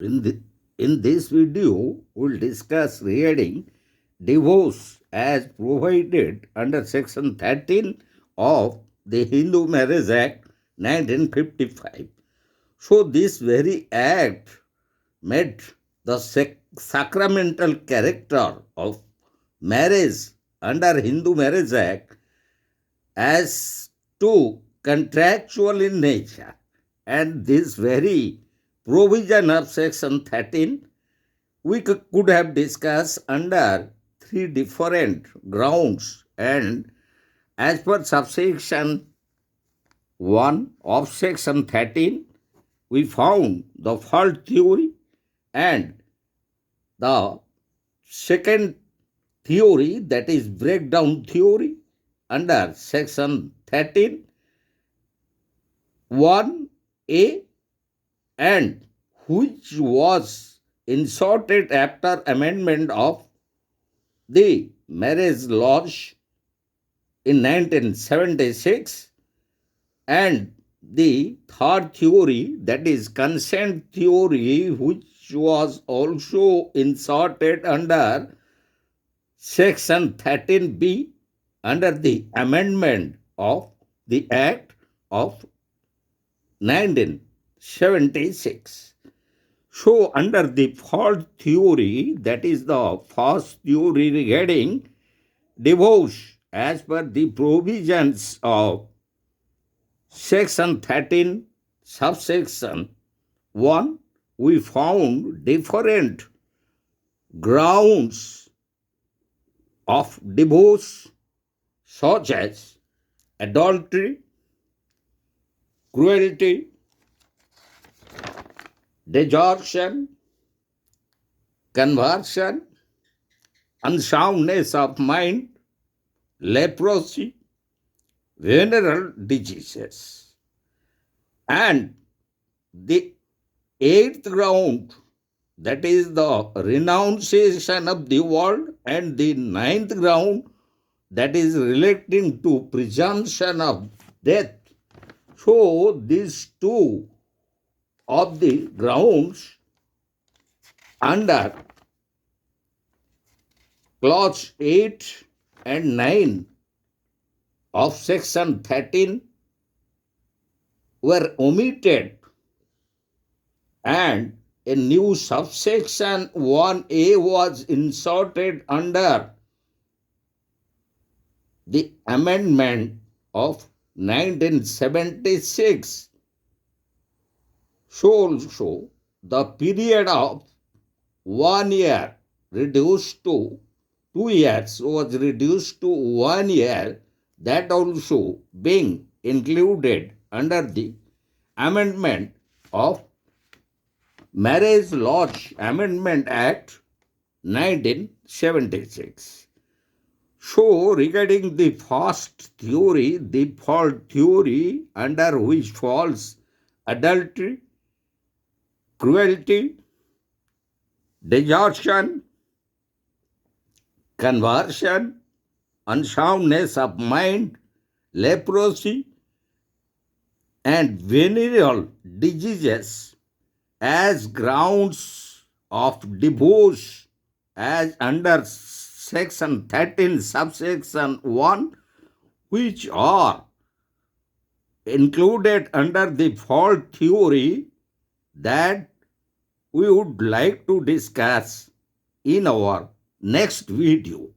In, the, in this video, we'll discuss regarding divorce as provided under Section 13 of the Hindu Marriage Act 1955. So, this very act made the sacramental character of marriage under Hindu Marriage Act as to contractual in nature, and this very provision of section 13 we could have discussed under three different grounds, and as per subsection 1 of section 13 we found the fault theory, and the second theory, that is breakdown theory, under section 13 1A, and which was inserted after amendment of the marriage laws in 1976, and the third theory, that is consent theory, which was also inserted under section 13B under the amendment of the Act of 1976. So, under the fault theory, that is the first theory regarding divorce, as per the provisions of section 13, subsection 1, we found different grounds of divorce, such as adultery, cruelty, desertion, conversion, unsoundness of mind, leprosy, venereal diseases. And the eighth ground, that is the renunciation of the world, and the ninth ground, that is relating to presumption of death. So, these two of the grounds under clause 8 and 9 of section 13 were omitted, and a new subsection 1A was inserted under the amendment of 1976. So also the period of 1 year reduced to 2 years was reduced to 1 year, that also being included under the amendment of Marriage Laws Amendment Act 1976. So, regarding the first theory, the fault theory, under which falls adultery, cruelty, desertion, conversion, unsoundness of mind, leprosy, and venereal diseases as grounds of divorce, as under section 13 subsection 1, which are included under the fault theory, that we would like to discuss in our next video.